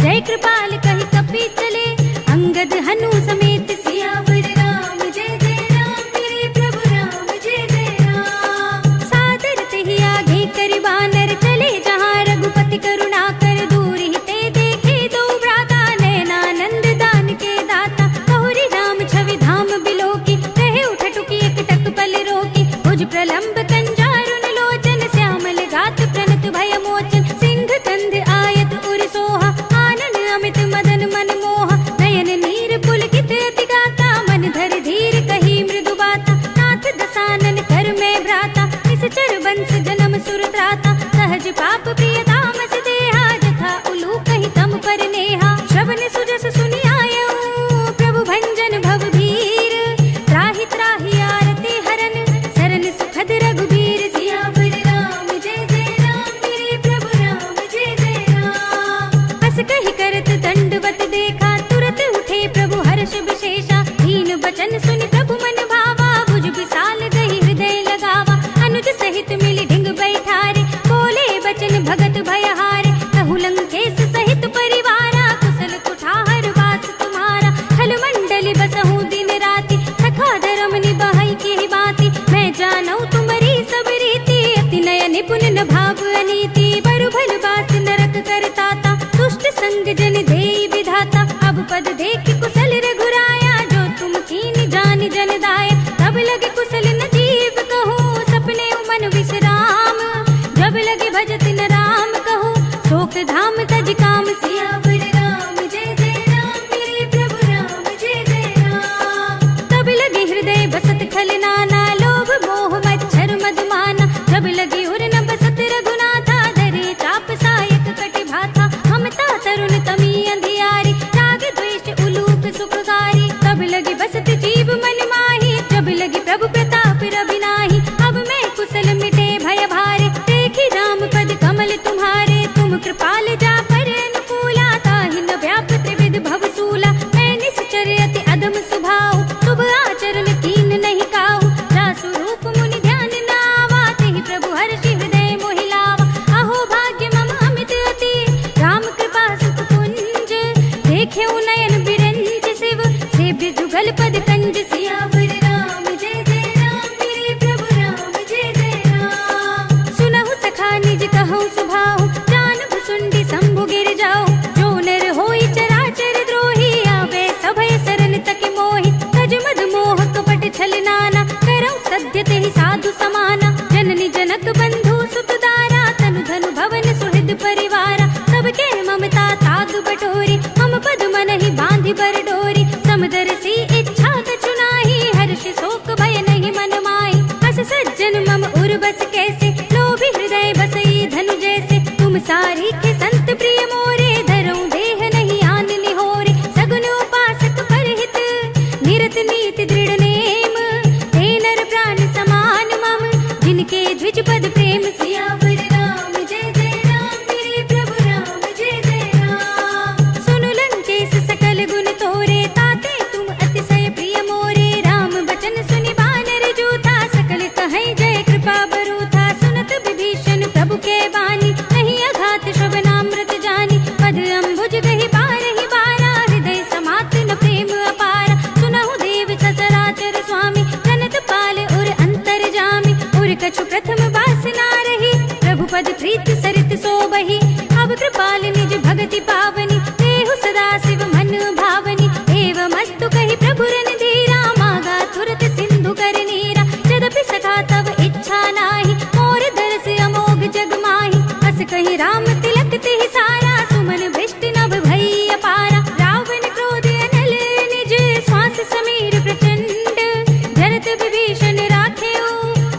A: जय कृपाल कहि कपि चले अंगद हनु समेत। सियावर राम जय जय राम मेरे प्रभु राम जय जय राम। सादर तेहि आगे करि बानर चले जहाँ रघुपति करुणा कर दूर ही ते देखे दो भ्राता। नैनानंद दान के दाता कहुरी राम छवि धाम बिलोकी। रहे उठ टुकी एक टक पल रोकी भुज प्रलंब कंजारुन लोचन। श्यामल गात प्रणत भय मोचन सिंह कंद आयत उर सोहा। आनन अमित मदन मन मोहा नयन नीर पुलकित अति गाता। मन धर धीर कही मृदु बाता नाथ दसानन कर में भ्राता। निश्चर बंस जन्म सुर त्राता सहज पाप प्रिय तामस देहा। जथा उलू कही तम पर नेहा श्रवण सुजस सुनि आयऊ। प्रभु भंजन भव भीर त्राहि त्राहि आरती हरन सरन सुखद रघुबीर। सियावर राम जय जय राम मेरे प्रभु राम जय जय राम। बस कहि करत दंडवत देखा तुरत उठे प्रभु हर्ष विशेषा। दीन बचन सुनि प्रभु मन भावा भुज विशाल गहि हृदय लगावा। अनुज सहित मिली ढिंग बैठारे बोले बचन भगत भयहारे। कहु लंकेश सहित परिवारा कुशल कुठार वास तुम्हारा। खल मंडली बसहु दिन राति सखा धर्म निभाई की बाती। मैं जानऊ तुम्हारी सब रीति अति नय निपुण न भाव अनीति। बरु भल बास नरक करताता दुष्ट संग जन देई विधाता। अब पद देख कुशल रघुराया जो तुम कीन जान जन दाया। तब लगे कुशल न जीव कहो सपने मन विश्राम। जब लगे भजत न राम कहो शोक धाम तज काम। सियावर राम जय जय राम मेरे प्रभु राम जय जय राम। तब लगे हृदय बसत खल नाना लोभ मोह मच्छर मधुमाना। जब लगे उर न बसत रघुनाथा धरे चाप सायक कटि भाथा। हमता तरुण तमी अंधियारी राग द्वेष उलूक सुखकारी। तब लगे बसत जीव मन माही जब लगे प्रभु प्रताप रवि नाही। अब मैं कुशल मिटे भय भारे देखी राम पद कमल तुम्हारे। तुम कृपाल जा पर अनुकूला ताहि न व्याप त्रिविध भव सूला। मैं निश्चर अति अदम सुभाव शुभ आचरण कीन नहीं काहू। रासु रूप मुनि ध्यान न आवा तेहि प्रभु हर्षि हृदय मोहि लावा। अहो भाग्य मम अमित अति राम कृपा सुख कुंज। देखे नयन बिरंज शिव सेव्य जुगल पद कंज। सियावर राम जय जय राम मेरे प्रभु राम जय जय राम। सुनहु सखा निज कहूँ सुभाऊ जान भुसुंडी शंभु गिर जाओ। जो नर होई चराचर द्रोही आवे सभय सरन तक मोहि। तज मद मोह कपट छल नाना करौ सद्य तेहि साधु समाना। जननी जनक बंधु सुत दारा तनु धनु भवन सुहृद परिवारा। सबके ममता ताग बटोरी हम पद मन ही बांधि बर डोरी। समदर्शी इच्छा कछु नाही हर्ष शोक भय नहीं मन माही। हस सज्जन मम उर बस कैसे लोभी हृदय बसई धनु जैसे। तुम सारी के संत प्रिय मोरे धरऊं देह नहीं आन निहोरे। सगुन उपासक परहित निरत नीति दृढ़ नेम। ते नर प्राण समान मम जिनके द्विज पद प्रेम। सियावर राम जय जय राम मेरे प्रभु राम जय जय राम। सुनु लंकेश सकल गुण तोरे ताते तुम अतिशय प्रिय मोरे। राम बचन सुनि बानर जूथा सकल कहे जय कृपा बरूथा। सुनत विभीषण प्रभु के बानी नहीं अघात श्रवणामृत जानी। पद अम्बुज गहि बारहि बारा हृदय समात न प्रेम अपारा। सुनहु देव सचराचर स्वामी जनत पाल उर अंतर जामी। उर कछु प्रथम वासना रही प्रभु पद प्रीत सरित सोबहि। अब कृपाल निज भगति पावनी देहु सदा शिव मन भावनी। एवं अस्तु कहि प्रभु रन धीरा मागा तुरत सिंधु कर नीरा। यद्यपि सखा तब इच्छा नाही मोर दरस अमोघ जग माही। अस कहि राम तिलक तेहि सारा सुमन भ्रष्ट नभ भई अपारा। रावण क्रोध अनल निज श्वास समीर प्रचंड। जरत विभीषण राखेऊ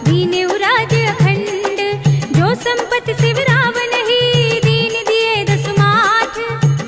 A: दीनेऊ राज अखंड। जो संपत्ति शिव रावण ही दीन दिए दस माठ।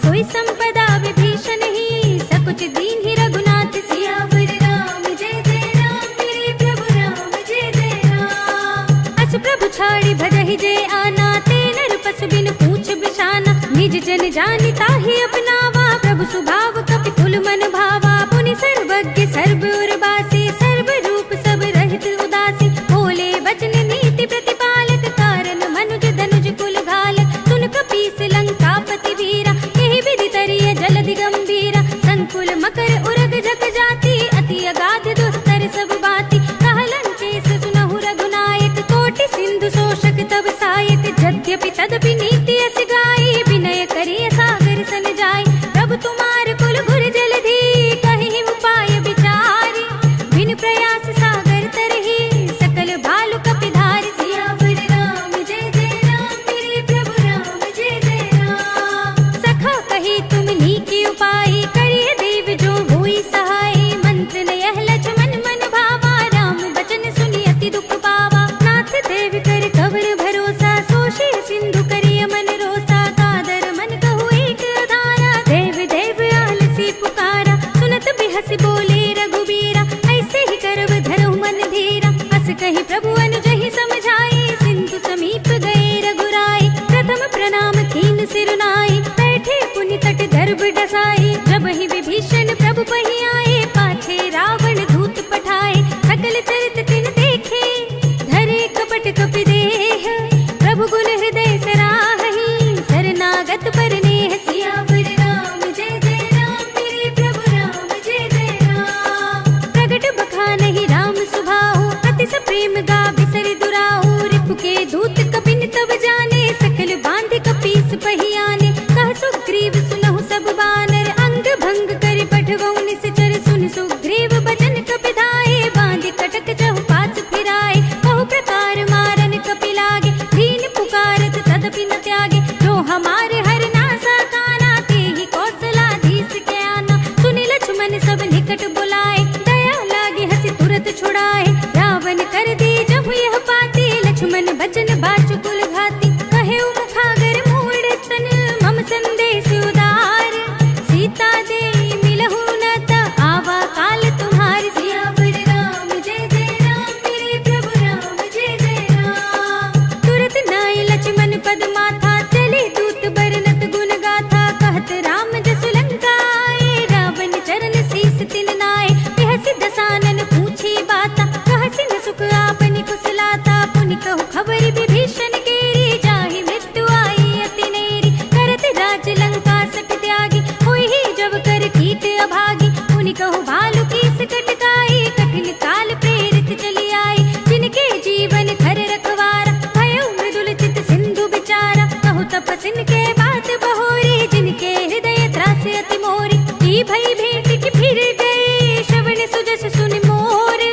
A: सोई संपदा विभीषण ही सकुच दीन ही रघुनाथ। सियावर राम जय जय राम मेरे प्रभु राम जय जय राम। अस प्रभु छाड़ी भजहि जय आना ते नर पशु बिन पूछ बिछाना। निज जन जानि ताहि अपनावा प्रभु सुभाव कपि कुल मन भावा। पुनि सर्वज्ञ सर्व उर्वासी सर्व रूप सब रहित उदासी। बोले बचन नीति प्रतिपालक कारण मनुज धनुज कुल घालक। सुन कपीस लंका अति वीरा, यही विधि तरिय जलधि गंभीरा, संकुल मकर उरग जग जाति, अति अगाध दुस्तर सब बाति, कहलन केस सुनहु रघुनायक, कोटि सिंधु शोषक तब सायक, यद्यपि तदपि नीति अस गाई, विनय करिय सागर सन जाय, प्रभु तुम्हार कुल गुर जलधि, कहि उपाय विचारी, बिन प्रयास सागर तरहि, सकल भालु कपिधारि, सियावर राम जय जय राम, मेरे प्रभु राम जय जय राम। सखा कही तुम नीकी उपाय, करिय देव जो होई सहाय, मंत्र नयह लक्ष्मण मन भावा, राम बचन सुनि अति दुख पावा, नाथ देव कर कवर भरोसा, सोषे सिंधु करिय मन रोसा, कादर मन कहु एक धारा, देव देव आलसी पुकारा, सुनत बिहस बोले रघुबीरा, ऐसे ही करब धरहु मन धीरा, अस कही प्रभु अनुजहि समझाई, सिंधु समीप गए रघुराई, प्रथम प्रणाम कीन सिरुनाई, बैठे पुनि तट गर्भ डसाई, जब ही विभीषण प्रभु पहि आए, पाछे रावण दूत पठाए, सकल चरित तिन देखे, धरे कपट कपि देह, प्रभु गुण हृदय सराहहि, शरणागत पर नेह, सियावर राम जय जय राम, मेरे प्रभु राम जय जय राम। प्रगट बखानहि राम सुभाऊ, अति प्रेम गा बिसरि दुराऊ, रिपु के दूत कपिन तब जाने, सकल बांध कपीस पहि आने, कह सुग्रीव सुनहु सब बानर, अंग भंग करि पठवहु निश्चर, सुनि सुग्रीव बचन कपिधाए, बांधि कटक चहुपाच फिराए, बहु प्रकार मारन कपि लागे, दीन पुकारत तदपि न त्यागे, जो हमारे हर नासा काना, तेहि कौशलाधीश के आना, सुनि लक्ष्मण सब निकट बुलाए, दया लागे हंसी तुरत छुड़ाए, रावण कर दी जब यह पाती, लक्ष्मण बचन बाचुकुल घाती, कहे मुखागर मूढ़ स्तन, मम संदेश उदार, सीता दे मिलहु न त आवा काल तुम्हारी, सियावर राम जय जय राम, मेरे प्रभु राम जय जय राम। तुरत नाय लक्ष्मण पद माथा, चले दूत बरनत गुण गाथा, कहत राम जसु लंका आए, रावण चरण शीस तिन नाय, बिहसि दसानन पूछी बाता, कहसि न सुख आपनि कुशलाता, पुनि कहु खबरि विभीषण केरी, जाहि मृत्यु आई अति नेरी, करत राज लंका सट त्यागी, होई ही जब कर कीट अभागी, पुनि कहु भालु कीस कटकाई, कठिन काल प्रेरित चली आई, जिनके जीवन खर रखवारा, भयउ मृदुल चित सिंधु बिचारा, कहु तपसिन के बात बहोरी, जिनके हृदय त्रास अति मोरी, की भई भेंट की फिर गए, श्रवण सुजस सुनि मोर,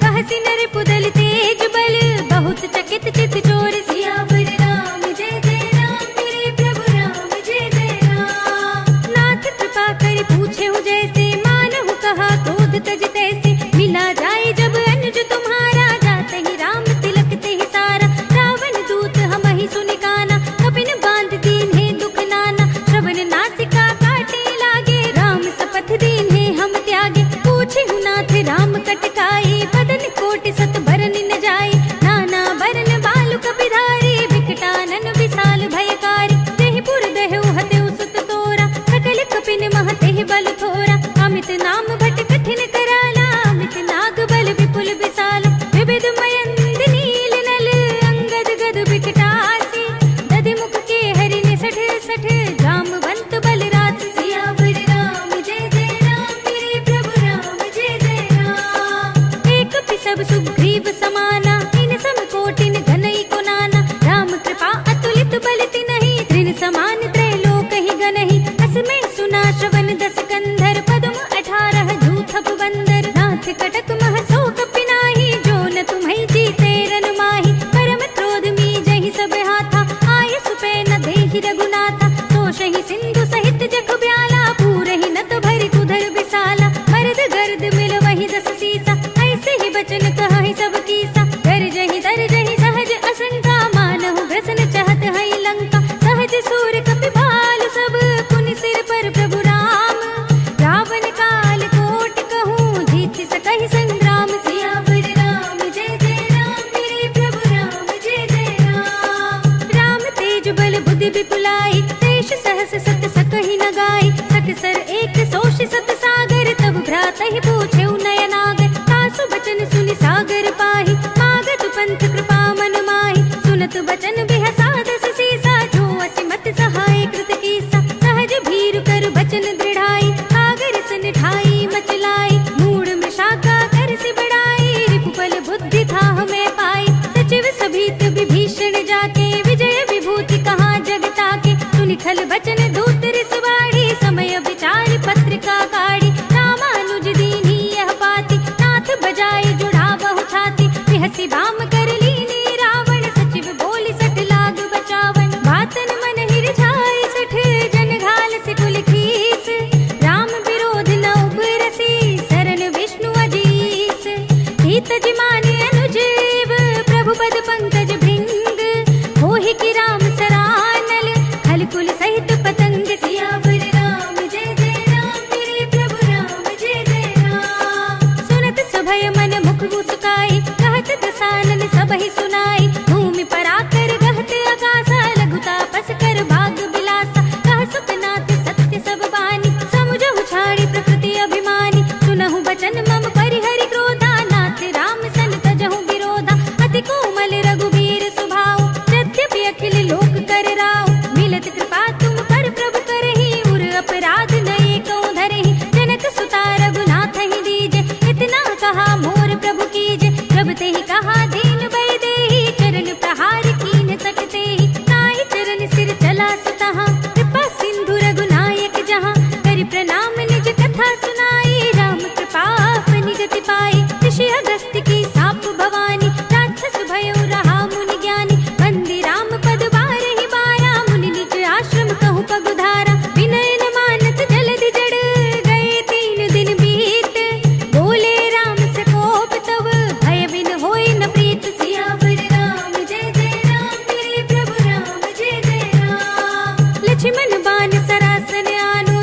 A: कहसि नर पुदल तेज बल, बहुत चकित चित चोर, सियावर राम जय जय राम, मेरे प्रभु राम जय जय राम। नाथ कृपा करि पूछेहु जैसे, मानहु कहा क्रोध तज तैसे, मिला जाए जब अनुज तुम्हारा, जाते ही राम तिलक तेहि सारा, रावण दूत हमहि सुनि काना, कपिन बांध दीन्हे दुख नाना, श्रवण नासिका काटे लागे, राम शपथ दीन्हे हम त्यागे, पूछेहु नाथ राम कटकाई, बदन कोटि सत बरन न जाई, नाना बरन बालु कपिधारी, विकटानन विशाल भयकारी, तेहि पुर देहु हतेउ सुत तोरा, सकल कपिन मह तेहि बल थोरा, अमित नाम भट कठिन कराला, अमित नाग बल विपुल विशाल, विविध मयंद नील नल, अंगद गद विकटासी, दधि मुख के हरि निसठ सठ, जामवंत बल रास, सियावर राम जय जय राम, मेरे प्रभु राम जय जय राम। एक सब सुग्रीव समाना, इन सम कोटिन घनई को नाना, राम कृपा अतुलित बल तिनहि, तृण समान त्रैलोक ही गनहि, असमय सुना श्रवण दस कंधर, पद्म 18 जूथप बंदर, नाथ कटक मह सो कपि नाहि, जो न तुम्हि जीते रन माहि, परम क्रोध मी जहि सब हाथा, आय सुपै न देहि रघुनाथा, सोषहि सिंधु सहित जग ब्याला, पूरहि नत भरि कुधर विशाला, मर्द गर्द मिल वहि दस सीसा, ऐसे ही बचन कहहि सब कीसा, दरजहि सहज असंका, मानहु ग्रसन चाहत हई लंका, सहज सूर कपि भालु सब, पुनि सिर पर प्रभु राम, रावण काल कोट कहूँ, जीत सकहि संग्राम, सियावर राम जय जय राम, मेरे प्रभु राम जय जय राम। राम तेज बल बुद्धि विपुलाई, शेष सहस सत सकहि न गाई, सकसर एक सोष सत सागर, तब भ्रातहि पूछेउ नयनागर, तासु बचन सुनि सागर पाहि, मागत पंथ कृपा मन माहि, सुनत बचन बिहसा दस सीसा, जो असिमत सहाय कृत कीसा, लिखल बचन दूत रिसवाड़ी, समय विचार पत्रिका काढ़ी, रामानुज दीनी यह पाती, नाथ बजाए जुड़ा बहु छाती, बिहसी बाम कर लीनी रावण, सचिव बोली सठ लाग बचावन, बातन मन हिरझाई सठ जन घाल से कुल खीस, राम विरोध न उबरसी शरण विष्णु अजीस, हित जिमाने अनुजीव प्रभु पद पंकज भृंग, होहि की राम सरानल खल कुल सहित पतंग, सियावर राम जय जय राम मेरे प्रभु राम जय जय राम, सुनत सभय मन मुख मुस्काई, कहत दसानन सबहि सुनाई, भूमि पर आकर गहत आकाशा, लघु तापस कर भाग बिलासा, कह सुखनाथ सत्य सब बानी, समुझहु छाड़ी प्रकृति अभिमानी, सुनहु बचन मम परिहरि क्रोधा, नाथ राम सन तजहु विरोधा, अति कोमल रघुबीर सुभाऊ, यद्यपि अखिल लोक कर राव, मिलत कृपा तुम पर प्रभु करहि, उर अपराध नये कौ धरहि, जनक सुता रघुनाथ ही दीजे, इतना कहा मोर प्रभु कीजे, प्रभु ते ही कहा दीन भय देहि, चरण प्रहार कीन सकते ही, नाहि चरण सिर चला सुतहा, कृपा सिंधु रघुनायक जहाँ, करि प्रणाम निज कथा सुनाई, राम कृपा अपनी गति पाई, ऋषि अगस्त्य की साप भवानी, राक्षस भयउ रहा मुनि ज्ञानी, वंदे राम पद बारहि बारा, मुनि निज आश्रम कहु पगुधारा, विनय न मानत जलधि जड़ गए 3 दिन बीत, बोले राम सकोप तब भय बिन होय न प्रीत, सियावर राम जय जय राम मेरे प्रभु राम जय जय राम, लक्ष्मण बान सरासन आनो,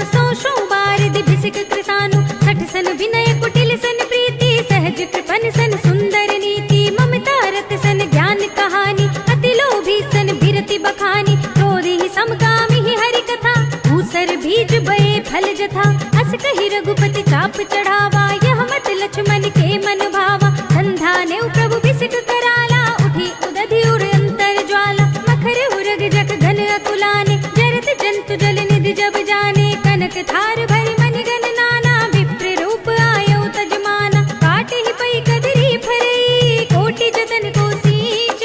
A: सौ बार दिभिसिक कृसानु, सठ सन विनय कुटिल सन प्रीति, सहज कृपन सन सुंदर नीति, ममता रत सन ज्ञान कहानी, अति लोभी सन बिरति बखानी, क्रोधी समकामी ही हरि कथा, भूसर बीज बये फल जथा, अस कहि रघुपति चाप चढ़ावा, यह मत लक्ष्मण के मन भावा, संधा ने प्रभु बिसिक कराला, उठी उदधि उर अंतर ज्वाला, मखर उरग जग घन अकुलाने, जरत जंतु जल निधि जब जाने, कनक थार भरि मनि गण नाना, विप्र रूप आयो तजमाना, काट ही पई कदरी फरई, कोटि जतन को सींच,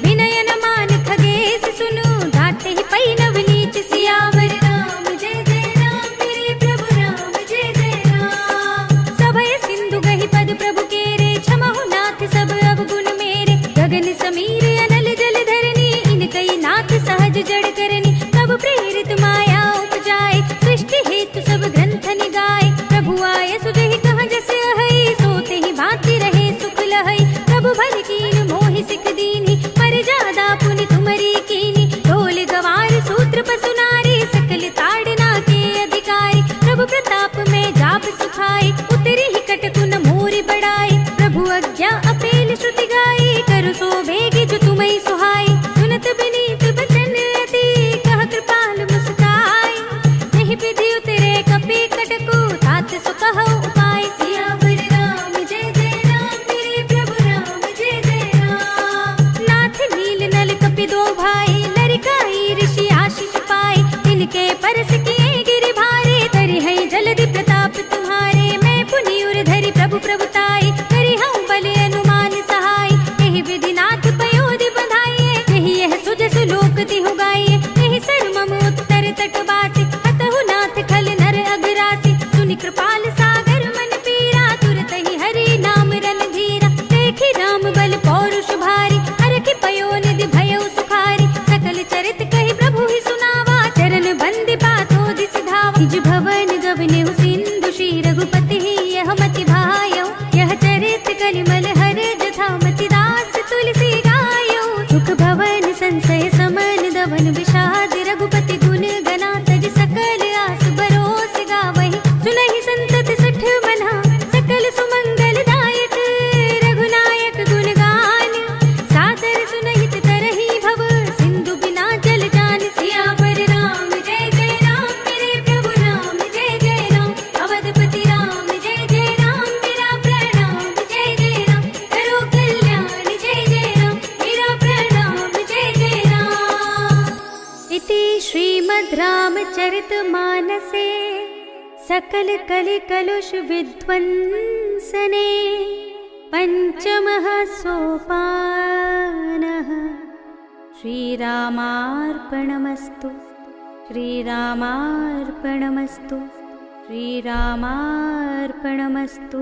A: विनय न मान खगेश सुनु, घाटे ही पई नव नीच, सियावर राम जय जय राम मेरे प्रभु राम जय जय राम, सभय सिंधु गहि पद प्रभु केरे, क्षमहु नाथ सब अवगुण मेरे, गगन समीर अनल जल धरनी, इनकई नाथ सहज जड़ करनी, तब प्रेरित माया उपजाए, सृष्टि हेतु सब ग्रंथ निगाए, प्रभु आय सुजहि कह जस अहै, सोते ही भांति रहे सुख लहै, प्रभु भल कीन मोहि सिख दीनी, पर जादा पुनि तुमरी कीनी, ढोल गवार सूत्र पसु नारी, सकल ताड़ना के अधिकारी, प्रभु प्रताप में जाप सुखाई, उतरी ही कटकुन मोरि बढ़ाई, प्रभु आज्ञा अपेल श्रुति गाई, करु सो बेगी जो तुम्हि सुहाई, सुनत बिनीत बचन अति, कह कृपाल मुस्काई, नहीं विधि उतरे कपि कटकु, तात सो कहउ उपाय, सियावर राम जय जय राम मेरे प्रभु राम जय जय राम, नाथ नील नल कपि दो भाई, लरिकाई ऋषि आशीष पाए, इनके परस किए गिरि भारे, धरि है जलधि प्रताप तुम्हारे, मैं पुनि उर धरि प्रभु प्रभुताई, करि हूँ बल अनुमान सहाय, यही विधि नाथ पयोधि बधाइए, यही यह सुजसु लोक तिहु गाइए, यही सर मम उत्तर तट बासी, अतहु नाथ खल नर अगरासी, सुनि कृपाल सागर मन पीरा, तुरत ही हरि नाम रन धीरा, देखि राम बल पौरुष भारी, हरखि पयो निधि भयउ सुखारी, सकल चरित कहि प्रभु ही सुनावा, चरण बंदि पातो दिस धावा, निज भवन गवनेहु सिंधु श्री रघुपति ही यह मति भायौ, यह चरित कलिमल हर जथा मति दास तुलसी गायौ, सुख भवन संशय समन दवन विषाद, रघुपति गुण गना तज सकल आस बरोस गावहि, सुनहि संतत सठ मना, सकल सुमंगल दायक, रघुनायक गुण गान, सादर सुनहित तरहि भव, सिंधु बिना जल जान, सियावर राम जय जय राम मेरे प्रभु राम जय जय राम, अवधपति राम जय जय राम मेरा प्रणाम जय जय राम, करो कल्याण जय जय राम मेरा प्रणाम जय जय राम, इति श्रीमद् रामचरितमानसे सकल कलि कलुष विध्वंसने पंचमः सोपानः, श्रीरामार्पणमस्तु। श्रीरामार्पणमस्तु। श्रीरामार्पणमस्तु।